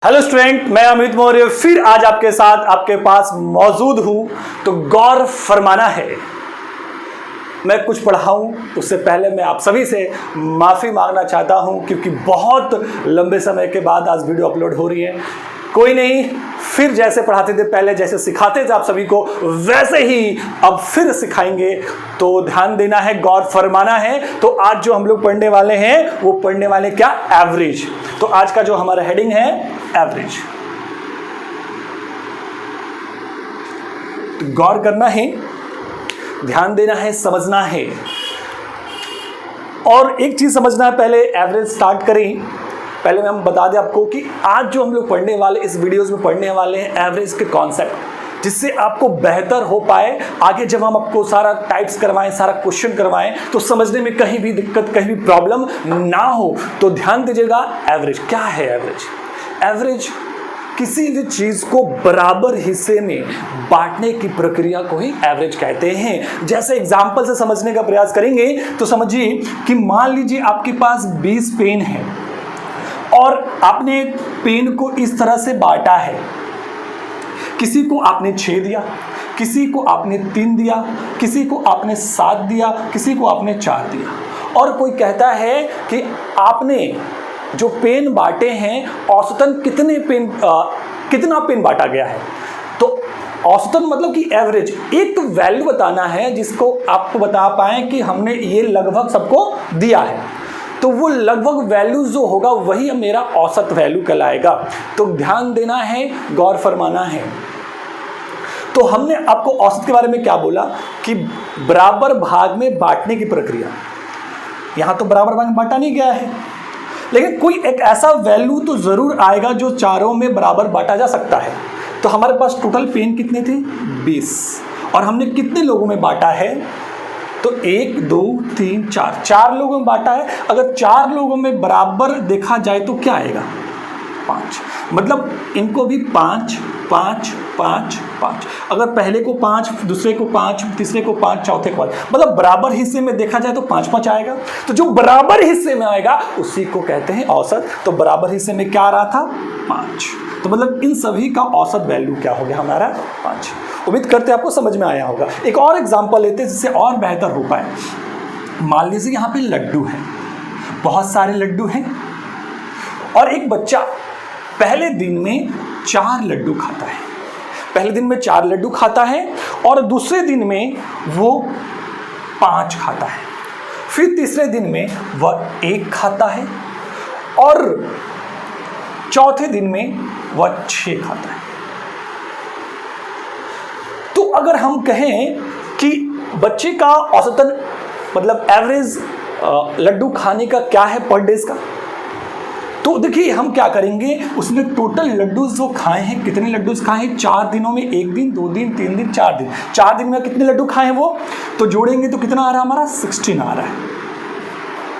Hello student, मैं अमित मौर्य फिर आज आपके साथ आपके पास मौजूद हूं। तो गौर फरमाना है, मैं कुछ पढ़ाऊं उससे पहले मैं आप सभी से माफ़ी मांगना चाहता हूं क्योंकि बहुत लंबे समय के बाद आज वीडियो अपलोड हो रही है। कोई नहीं, फिर जैसे पढ़ाते थे पहले, जैसे सिखाते थे आप सभी को, वैसे ही अब फिर सिखाएंगे। तो ध्यान देना है, गौर फरमाना है। तो आज जो हम लोग पढ़ने वाले हैं वो पढ़ने वाले क्या, एवरेज। तो आज का जो हमारा हेडिंग है एवरेज। तो गौर करना है, ध्यान देना है, समझना है। और एक चीज समझना है, पहले एवरेज स्टार्ट करें पहले मैं हम बता दें आपको कि आज जो हम लोग पढ़ने वाले, इस वीडियोस में पढ़ने वाले हैं एवरेज के कॉन्सेप्ट, जिससे आपको बेहतर हो पाए आगे जब हम आपको सारा टाइप्स करवाएं, सारा क्वेश्चन करवाएं, तो समझने में कहीं भी दिक्कत, कहीं भी प्रॉब्लम ना हो। तो ध्यान दीजिएगा, एवरेज क्या है। एवरेज किसी भी चीज को बराबर हिस्से में बांटने की प्रक्रिया को ही एवरेज कहते हैं। जैसे एग्जांपल से समझने का प्रयास करेंगे तो समझिए कि मान लीजिए आपके पास 20 पेन है और आपने पेन को इस तरह से बांटा है। किसी को आपने 6 दिया, किसी को आपने 3 दिया, किसी को आपने 7 दिया, किसी को आपने 4 दिया। और कोई कहता है कि आपने जो पेन बांटे हैं औसतन कितना पेन बांटा गया है। तो औसतन मतलब कि एवरेज, एक वैल्यू बताना है जिसको आपको बता पाए कि हमने ये लगभग सबको दिया है। तो वो लगभग वैल्यू जो होगा वही मेरा औसत वैल्यू कहलाएगा। तो ध्यान देना है, गौर फरमाना है। तो हमने आपको औसत के बारे में क्या बोला कि बराबर भाग में बांटने की प्रक्रिया। यहां तो बराबर भाग में बांटा नहीं गया है, लेकिन कोई एक ऐसा वैल्यू तो जरूर आएगा जो चारों में बराबर बांटा जा सकता है। तो हमारे पास टोटल पेन कितने थे, 20, और हमने कितने लोगों में बांटा है, तो 1 2 3 4 लोगों में बांटा है। अगर 4 लोगों में बराबर देखा जाए तो क्या आएगा, 5। मतलब इनको भी 5 5 5 5। अगर पहले को 5, दूसरे को 5, तीसरे को 5, चौथे को 5, मतलब बराबर हिस्से में देखा जाए तो 5 5 आएगा। तो जो बराबर हिस्से में आएगा उसी को कहते हैं औसत। तो बराबर हिस्से में क्या आ रहा था, 5। तो मतलब इन सभी का औसत वैल्यू क्या हो गया हमारा, 5। उम्मीद करते हैं आपको समझ में आया होगा। एक और एग्जांपल लेते हैं जिससे और बेहतर हो पाए। मान लीजिए यहाँ पे लड्डू है, बहुत सारे लड्डू हैं, और एक बच्चा पहले दिन में 4 लड्डू खाता है। पहले दिन में 4 लड्डू खाता है और दूसरे दिन में वो 5 खाता है। फिर तीसरे दिन में वह 1 खाता है और चौथे दिन में वह 6 खाता है। तो अगर हम कहें कि बच्चे का औसतन मतलब एवरेज लड्डू खाने का क्या है पर डेज का, तो देखिए हम क्या करेंगे, उसने टोटल लड्डू जो खाए हैं, कितने लड्डू खाए हैं 4 दिनों में, 1 दिन 2 दिन 3 दिन 4 दिन, 4 दिन में कितने लड्डू खाए हैं वो, तो जोड़ेंगे तो कितना आ रहा है हमारा, 16 आ रहा है।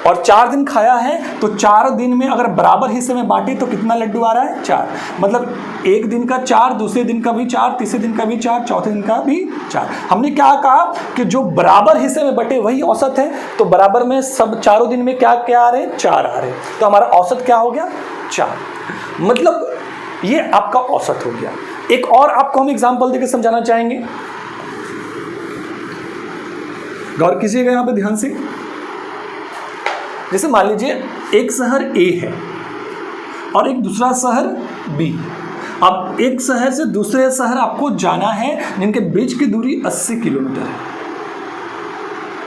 और 4 दिन खाया है तो 4 दिन में अगर बराबर हिस्से में बांटे तो कितना लड्डू आ रहा है, 4। मतलब एक दिन का 4, दूसरे दिन का भी 4, तीसरे दिन का भी 4, चौथे दिन का भी 4। हमने क्या कहा कि जो बराबर हिस्से में बटे वही औसत है। तो बराबर में सब चारों दिन में क्या क्या आ रहे हैं, 4 आ रहे हैं। तो हमारा औसत क्या हो गया, 4। मतलब ये आपका औसत हो गया। एक और आपको हम एग्जाम्पल देकर समझाना चाहेंगे, गौर कीजिएगा यहाँ पे ध्यान से। जैसे मान लीजिए एक शहर A है और एक दूसरा शहर B। अब एक शहर से दूसरे शहर आपको जाना है जिनके बीच की दूरी 80 किलोमीटर है,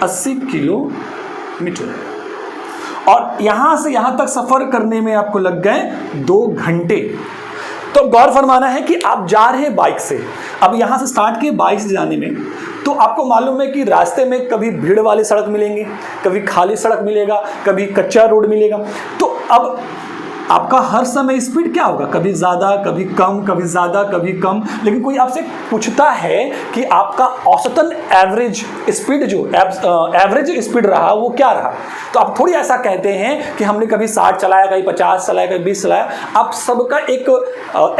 80 किलोमीटर है, और यहां से यहां तक सफर करने में आपको लग गए 2 घंटे। तो गौर फरमाना है कि आप जा रहे हैं बाइक से। अब यहां से स्टार्ट किए बाइक से जाने में, तो आपको मालूम है कि रास्ते में कभी भीड़ वाली सड़क मिलेंगे, कभी खाली सड़क मिलेगा, कभी कच्चा रोड मिलेगा। तो अब आपका हर समय स्पीड क्या होगा, कभी ज़्यादा कभी कम, कभी ज़्यादा कभी कम। लेकिन कोई आपसे पूछता है कि आपका औसतन एवरेज स्पीड, जो एवरेज स्पीड रहा वो क्या रहा, तो आप थोड़ी ऐसा कहते हैं कि हमने कभी 60 चलाया, कभी 50 चलाया, कभी 20 चलाया। आप सबका एक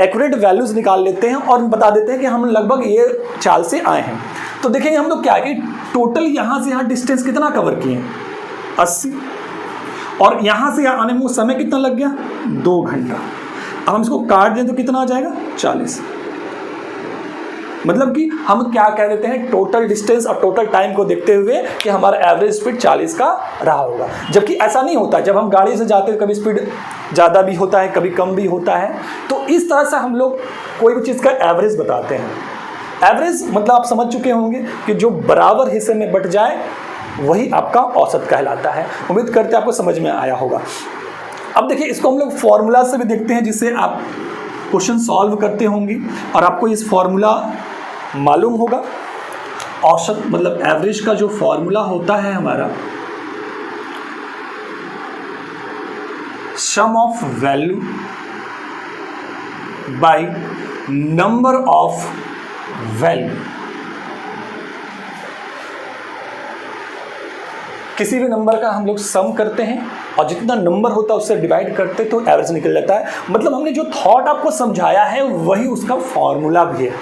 एक्यूरेट वैल्यूज़ निकाल लेते हैं और बता देते हैं कि हम लगभग ये चाल से आए हैं। तो देखेंगे हम लोग क्या है कि टोटल यहाँ से यहाँ डिस्टेंस कितना कवर किए हैं, 80, और यहाँ से यहाँ आने में समय कितना लग गया, 2 घंटा। अब हम इसको काट दें तो कितना आ जाएगा 40। मतलब कि हम क्या कह देते हैं, टोटल डिस्टेंस और टोटल टाइम को देखते हुए कि हमारा एवरेज स्पीड 40 का रहा होगा। जबकि ऐसा नहीं होता, जब हम गाड़ी से जाते हैं कभी स्पीड ज़्यादा भी होता है, कभी कम भी होता है। तो इस तरह से हम लोग कोई भी चीज़ का एवरेज बताते हैं। एवरेज मतलब आप समझ चुके होंगे कि जो बराबर हिस्से में बट जाए वही आपका औसत कहलाता है। उम्मीद करते हैं आपको समझ में आया होगा। अब देखिए, इसको हम लोग फॉर्मूला से भी देखते हैं, जिससे आप क्वेश्चन सॉल्व करते होंगे और आपको इस फॉर्मूला मालूम होगा। औसत मतलब एवरेज का जो फॉर्मूला होता है हमारा, sum of value by number of value. किसी भी नंबर का हम लोग सम करते हैं और जितना नंबर होता है उससे डिवाइड करते तो एवरेज निकल जाता है। मतलब हमने जो थॉट आपको समझाया है वही उसका फॉर्मूला भी है,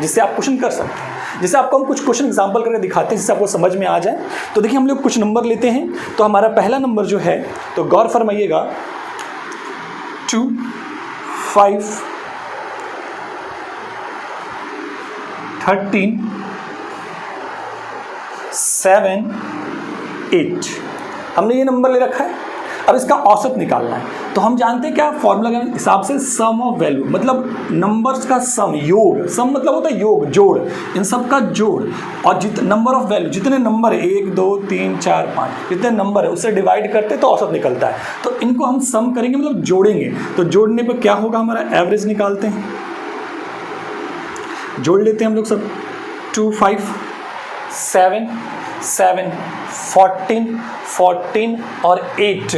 जिससे आप क्वेश्चन कर सकते हैं। जैसे आपको हम कुछ क्वेश्चन एग्जांपल करके दिखाते हैं जिससे आपको समझ में आ जाए। तो देखिए, हम लोग कुछ नंबर लेते हैं। तो हमारा पहला नंबर जो है, तो गौर फरमाइएगा, 2, 5, 13, 7, 8 हमने ये नंबर ले रखा है। अब इसका औसत निकालना है। तो हम जानते हैं क्या फॉर्मूला के हिसाब से, सम ऑफ वैल्यू मतलब नंबर्स का सम, योग। सम मतलब होता है योग, जोड़, इन सब का जोड़। और नंबर ऑफ वैल्यू, जितने नंबर है 1 2 3 4 5 जितने नंबर है उससे डिवाइड करते तो औसत निकलता है। तो इनको हम सम करेंगे मतलब जोड़ेंगे। तो जोड़ने पर क्या होगा, हमारा एवरेज निकालते हैं। जोड़ लेते हैं हम लोग सब। 2 5 7 7 14 14 और 8,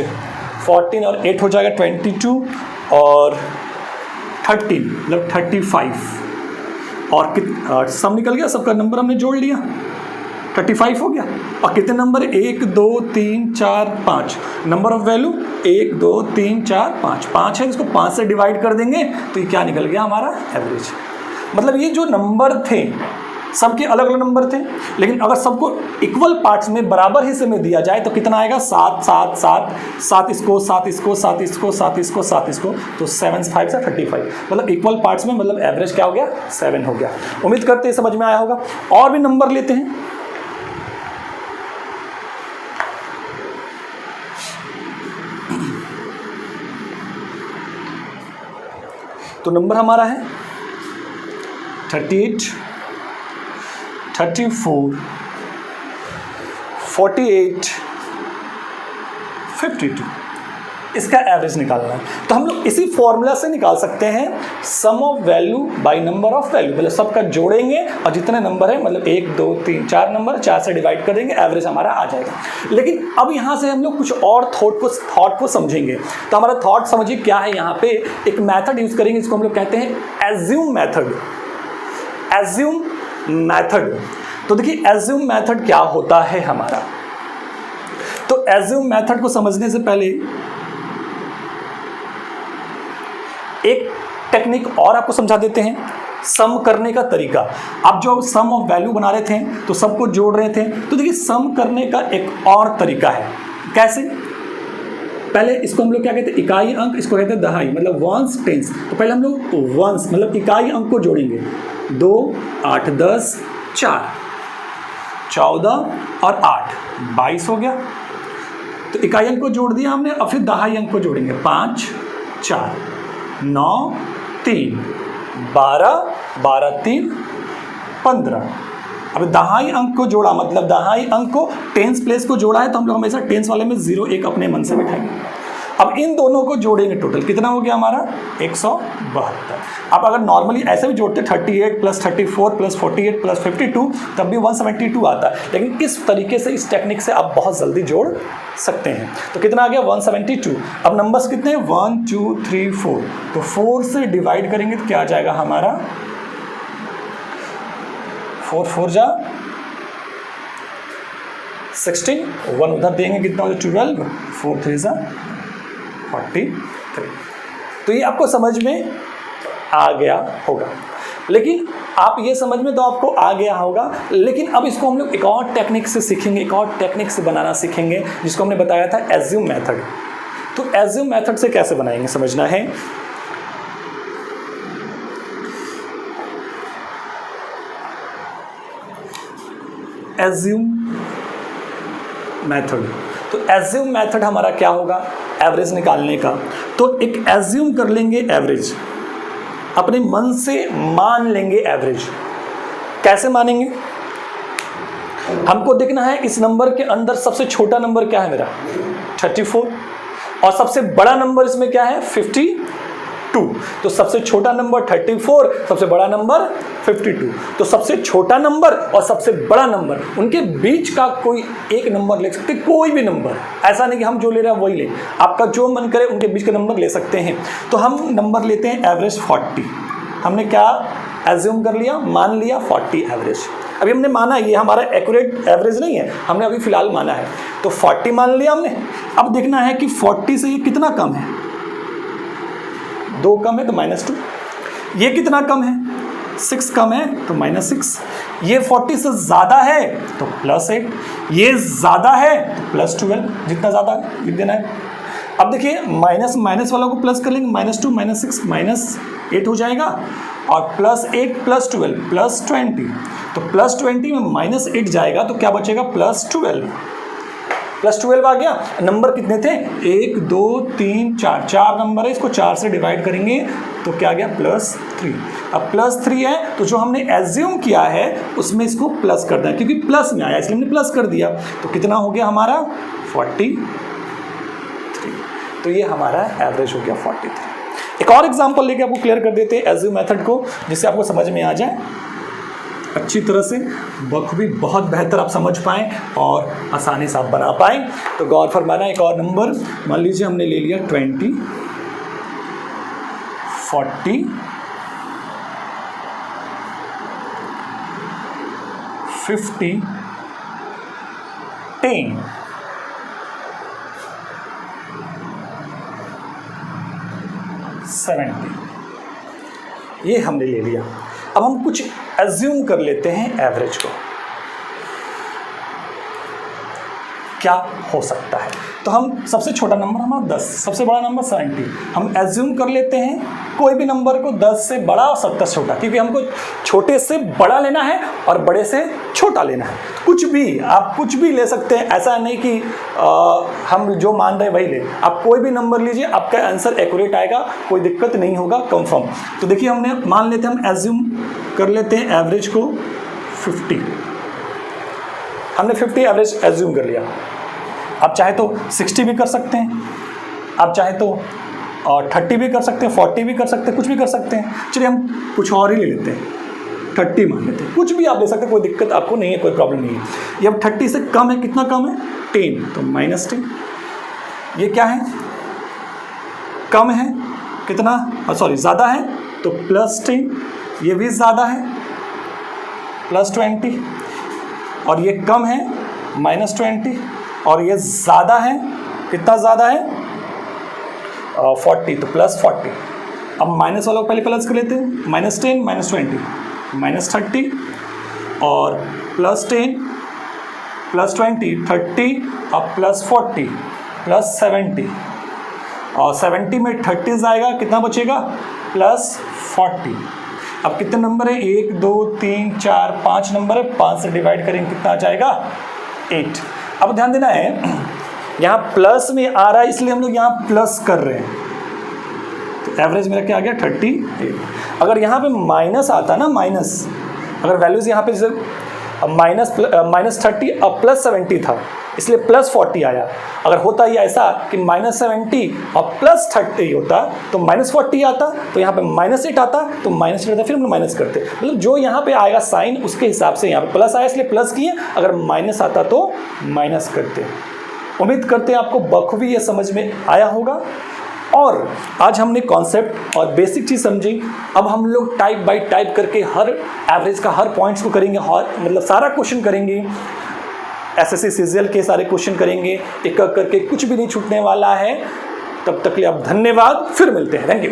14 और 8 हो जाएगा 22 और 13 मतलब 35। और सम निकल गया, सबका नंबर हमने जोड़ लिया, 35 हो गया। और कितने नंबर, 1 2 3 4 5 नंबर ऑफ वैल्यू 1 2 3 4 5 5 है, इसको 5 से डिवाइड कर देंगे तो ये क्या निकल गया, हमारा एवरेज। मतलब ये जो नंबर थे सबके अलग अलग नंबर थे, लेकिन अगर सबको इक्वल पार्ट्स में बराबर हिस्से में दिया जाए तो कितना आएगा, 7 7 7 7 इसको 7 इसको 7 इसको 7 इसको 7 इसको, तो 7 5 से 35। मतलब इक्वल पार्ट्स में मतलब एवरेज क्या हो गया, 7 हो गया। उम्मीद करते हैं समझ में आया होगा। और भी नंबर लेते हैं। तो नंबर हमारा है 38 34 48 52। इसका एवरेज निकालना है। तो हम लोग इसी फॉर्मूला से निकाल सकते हैं sum of value by number of value. मतलब सबका जोड़ेंगे और जितने नंबर है मतलब 1 2 3 4 नंबर 4 से डिवाइड कर देंगे, एवरेज हमारा आ जाएगा। लेकिन अब यहाँ से हम लोग कुछ और थॉट को समझेंगे। तो हमारा थॉट समझिए क्या है, यहाँ पे एक मैथड यूज करेंगे जिसको हम लोग कहते हैं एज्यूम मैथड। Assume method. तो देखिए एज्यूम मैथड क्या होता है हमारा। तो एज्यूम मैथड को समझने से पहले एक टेक्निक और आपको समझा देते हैं, सम करने का तरीका। आप जो सम ऑफ वैल्यू बना रहे थे तो सबको जोड़ रहे थे, तो देखिए सम करने का एक और तरीका है। कैसे? पहले इसको हम लोग क्या कहते हैं, इकाई अंक, इसको कहते हैं दहाई, मतलब वंस टेंस। तो पहले हम लोग वंस मतलब इकाई अंक को जोड़ेंगे। 2 8 10 4 14 और 8 22 हो गया। तो इकाई अंक को जोड़ दिया हमने। अब फिर दहाई अंक को जोड़ेंगे। 5 4 9 3 12 12 3 15। अब दहाई अंक को जोड़ा मतलब दहाई अंक को टेंस प्लेस को जोड़ा है तो हम लोग हमेशा टेंस वाले में 0 1 अपने मन से बिठाएंगे। अब इन दोनों को जोड़ेंगे, टोटल कितना हो गया हमारा 172। अब अगर नॉर्मली ऐसे भी जोड़ते 38 + 34 + 48 + 52 तब भी 172 आता है, लेकिन इस तरीके से इस टेक्निक से आप बहुत जल्दी जोड़ सकते हैं। तो कितना आ गया 172। अब नंबर्स कितने हैं 1 2 3 4, तो 4 से डिवाइड करेंगे तो क्या आ जाएगा हमारा 4 4 जा 16, 1 उधर देंगे कितना हो जाए 12, 4 3 जा 43। तो ये आपको समझ में आ गया होगा। लेकिन आप ये समझ में तो आपको आ गया होगा, लेकिन अब इसको हम लोग एक और टेक्निक से सीखेंगे, एक और टेक्निक से बनाना सीखेंगे जिसको हमने बताया था एज्यूम मेथड। तो एज्यूम मेथड से कैसे बनाएंगे समझना है। Assume method. तो एज्यूम मेथड हमारा क्या होगा एवरेज निकालने का। तो एक एज्यूम कर लेंगे एवरेज, अपने मन से मान लेंगे एवरेज। कैसे मानेंगे? हमको देखना है इस नंबर के अंदर सबसे छोटा नंबर क्या है मेरा 34 और सबसे बड़ा नंबर इसमें क्या है 52। तो सबसे छोटा नंबर 34, सबसे बड़ा नंबर 52। तो सबसे छोटा नंबर और सबसे बड़ा नंबर उनके बीच का कोई एक नंबर ले सकते, कोई भी नंबर। ऐसा नहीं कि हम जो ले रहे हैं वही लें, आपका जो मन करे उनके बीच का नंबर ले सकते हैं। तो हम नंबर लेते हैं एवरेज 40। हमने क्या एज्यूम कर लिया, मान लिया 40 एवरेज। अभी हमने माना ये हमारा एक्यूरेट एवरेज नहीं है, हमने अभी फिलहाल माना है। तो 40 मान लिया हमने। अब देखना है कि 40 से ये कितना कम है, 2 कम है तो -2। ये कितना कम है 6 कम है तो -6। ये 40 से ज़्यादा है तो +8, ये ज़्यादा है तो +12, जितना ज़्यादा लिख देना है। अब देखिए माइनस माइनस वालों को प्लस कर लेंगे, -2 -6 -8 हो जाएगा और +8 +12 +20। तो +20 में -8 जाएगा तो क्या बचेगा +12। +12 आ गया। नंबर कितने थे 1 2 3 4, 4 नंबर है, इसको 4 से डिवाइड करेंगे तो क्या गया +3। अब +3 है तो जो हमने एज्यूम किया है उसमें इसको प्लस कर दें, क्योंकि प्लस में आया इसलिए हमने प्लस कर दिया। तो कितना हो गया हमारा 43। तो ये हमारा एवरेज हो गया 43। एक और एग्जांपल लेके आपको क्लियर कर देते हैं एज्यूम मेथड को, जिससे आपको समझ में आ जाए अच्छी तरह से, बखूबी बहुत बेहतर आप समझ पाएँ और आसानी से आप बना पाएँ। तो गौर फरमाना। एक और नंबर मान लीजिए हमने ले लिया 20 40 50 10 70, ये हमने ले लिया। अब हम कुछ एज्यूम कर लेते हैं एवरेज को, क्या हो सकता है। तो हम सबसे छोटा नंबर हमारा 10, सबसे बड़ा नंबर 70। हम एज्यूम कर लेते हैं कोई भी नंबर को 10 से बड़ा और 70 से छोटा, क्योंकि हमको छोटे से बड़ा लेना है और बड़े से छोटा लेना है। कुछ भी आप कुछ भी ले सकते हैं, ऐसा नहीं कि हम जो मान रहे हैं वही ले। आप कोई भी नंबर लीजिए, आपका आंसर एक्यूरेट आएगा, कोई दिक्कत नहीं होगा, कंफर्म। तो देखिए हमने मान लेते हैं, हम एज्यूम कर लेते हैं एवरेज को 50। हमने 50 एवरेज एज्यूम कर लिया। आप चाहे तो 60 भी कर सकते हैं, आप चाहे तो 30 भी कर सकते हैं, 40 भी कर सकते हैं, कुछ भी कर सकते हैं। चलिए हम कुछ और ही ले लेते हैं, 30 मान लेते हैं। कुछ भी आप ले सकते हैं, कोई दिक्कत आपको नहीं है, कोई प्रॉब्लम नहीं है। ये अब 30 से कम है, कितना कम है 10, तो -10। ये क्या है कम है कितना, सॉरी ज़्यादा है तो +10। ये भी ज़्यादा है +20 और ये कम है -20 और ये ज़्यादा है, कितना ज़्यादा है 40, तो +40। अब माइनस वालों को पहले प्लस कर लेते हैं, -10 -20 -30 और +10 +20 30 और +40 +70 और 70 में 30 जाएगा, कितना बचेगा +40। अब कितने नंबर है 1 2 3 4 5 नंबर है, 5 से डिवाइड करेंगे कितना आ जाएगा 8। अब ध्यान देना है यहाँ प्लस में आ रहा है इसलिए हम लोग यहाँ प्लस कर रहे हैं। तो एवरेज मेरा क्या आ गया 38। अगर यहाँ पे माइनस आता ना, माइनस अगर वैल्यूज यहाँ पे जैसे -30 और +70 था इसलिए +40 आया। अगर होता ही ऐसा कि -70 और +30 होता तो -40 आता, तो यहाँ पे -8 आता तो -8 आता, फिर हम लोग माइनस करते। मतलब जो यहाँ पे आएगा साइन उसके हिसाब से यहाँ पे प्लस आया इसलिए प्लस किए, अगर माइनस आता तो माइनस करते। उम्मीद करते हैं आपको बखूबी ये समझ में आया होगा और आज हमने कॉन्सेप्ट और बेसिक चीज़ समझी। अब हम लोग टाइप बाय टाइप करके हर एवरेज का हर पॉइंट्स को करेंगे, मतलब सारा क्वेश्चन करेंगे, एसएससी सीजीएल के सारे क्वेश्चन करेंगे, एक एक करके, कुछ भी नहीं छूटने वाला है। तब तक के लिए आप धन्यवाद, फिर मिलते हैं, थैंक यू।